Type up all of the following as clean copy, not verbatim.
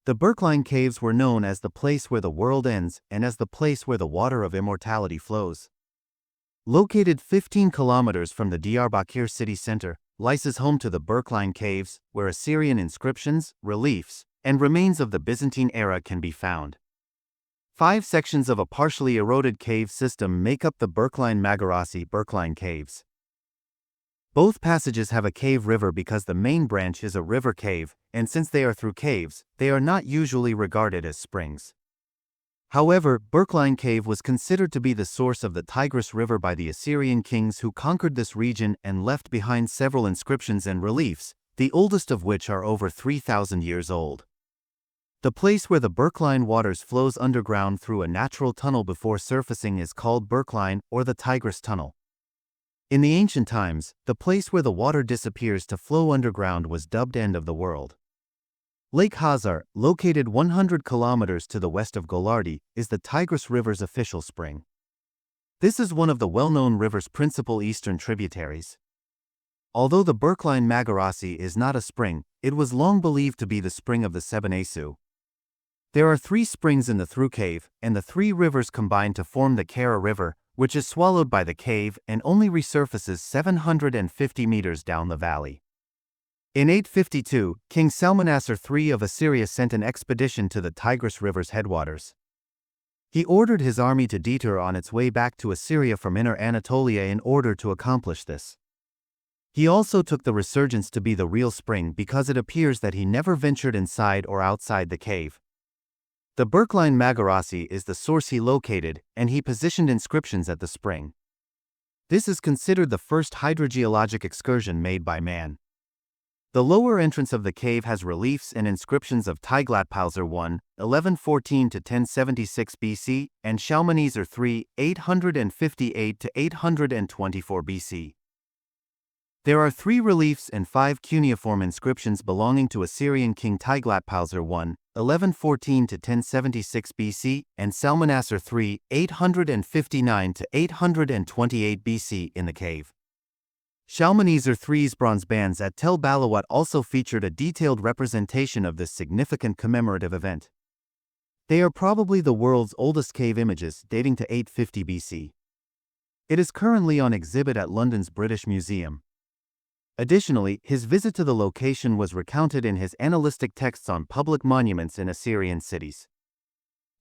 The Birkleyn Caves were known as the place where the world ends and as the place where the water of immortality flows. Located 15 kilometers from the Diyarbakir city center, Lice is home to the Birkleyn Caves, where Assyrian inscriptions, reliefs, and remains of the Byzantine era can be found. 5 sections of a partially eroded cave system make up the Birkleyn Caves. Both passages have a cave river because the main branch is a river cave, and since they are through caves, they are not usually regarded as springs. However, Birkleyn Cave was considered to be the source of the Tigris River by the Assyrian kings who conquered this region and left behind several inscriptions and reliefs, the oldest of which are over 3,000 years old. The place where the Birkleyn waters flows underground through a natural tunnel before surfacing is called Birkleyn or the Tigris Tunnel. In the ancient times, the place where the water disappears to flow underground was dubbed End of the World. Lake Hazar, located 100 kilometers to the west of Golardi, is the Tigris River's official spring. This is one of the well-known river's principal eastern tributaries. Although the Birkleyn Magarasi is not a spring, it was long believed to be the spring of the Sebenesu. There are 3 springs in the through cave, and the 3 rivers combine to form the Kara River, which is swallowed by the cave and only resurfaces 750 meters down the valley. In 852, King Salmanassar III of Assyria sent an expedition to the Tigris River's headwaters. He ordered his army to detour on its way back to Assyria from Inner Anatolia in order to accomplish this. He also took the resurgence to be the real spring because it appears that he never ventured inside or outside the cave. The Birkleyn Magarasi is the source he located, and he positioned inscriptions at the spring. This is considered the first hydrogeologic excursion made by man. The lower entrance of the cave has reliefs and inscriptions of Tiglath-Pileser I, 1114 to 1076 BC, and Shalmaneser III, 858 to 824 BC. There are 3 reliefs and 5 cuneiform inscriptions belonging to Assyrian king Tiglath-Pileser I, 1114 to 1076 BC, and Salmanassar III, 859 to 828 BC in the cave. Shalmaneser III's bronze bands at Tel Balawat also featured a detailed representation of this significant commemorative event. They are probably the world's oldest cave images, dating to 850 BC. It is currently on exhibit at London's British Museum. Additionally, his visit to the location was recounted in his annalistic texts on public monuments in Assyrian cities.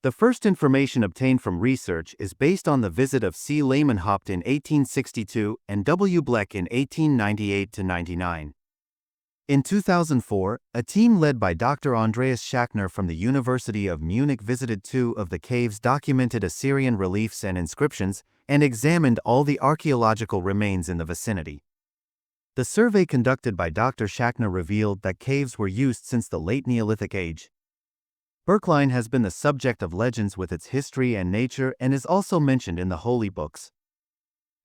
The first information obtained from research is based on the visit of C. Lamenhaupt in 1862 and W. Bleck in 1898–99. In 2004, a team led by Dr. Andreas Schachner from the University of Munich visited 2 of the caves, documented Assyrian reliefs and inscriptions, and examined all the archaeological remains in the vicinity. The survey conducted by Dr. Schachner revealed that caves were used since the late Neolithic age. Birkleyn has been the subject of legends with its history and nature and is also mentioned in the holy books.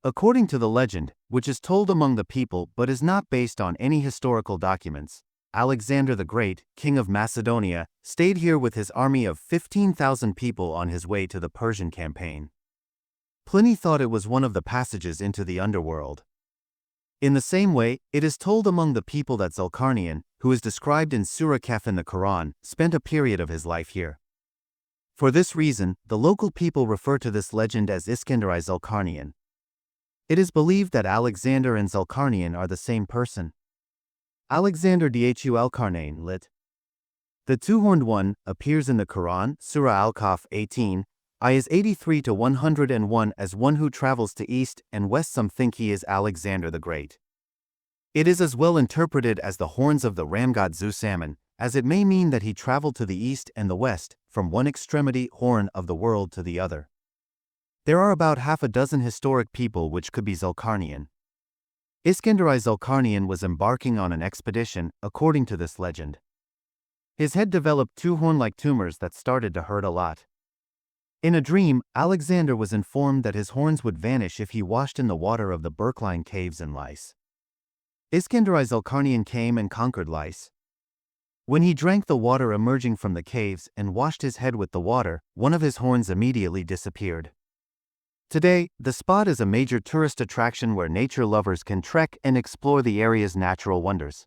According to the legend, which is told among the people but is not based on any historical documents, Alexander the Great, king of Macedonia, stayed here with his army of 15,000 people on his way to the Persian campaign. Pliny thought it was one of the passages into the underworld. In the same way, it is told among the people that al-Qarnayn, who is described in Surah Kahf in the Quran, spent a period of his life here. For this reason, the local people refer to this legend as İskender-i al-Qarnayn. It is believed that Alexander and al-Qarnayn are the same person. Alexander Dhu al-Qarnayn lit. The two-horned one appears in the Quran, Surah Al-Kahf 18, ayahs 83 to 101 as one who travels to east and west. Some think he is Alexander the Great. It is as well interpreted as the horns of the ram god Zeus-Ammon, as it may mean that he traveled to the east and the west, from one extremity horn of the world to the other. There are about half a dozen historic people which could be al-Qarnayn. İskender-i al-Qarnayn was embarking on an expedition, according to this legend. His head developed 2 horn-like tumors that started to hurt a lot. In a dream, Alexander was informed that his horns would vanish if he washed in the water of the Birkleyn Caves in Lice. İskender-i al-Qarnayn came and conquered Lice. When he drank the water emerging from the caves and washed his head with the water, one of his horns immediately disappeared. Today, the spot is a major tourist attraction where nature lovers can trek and explore the area's natural wonders.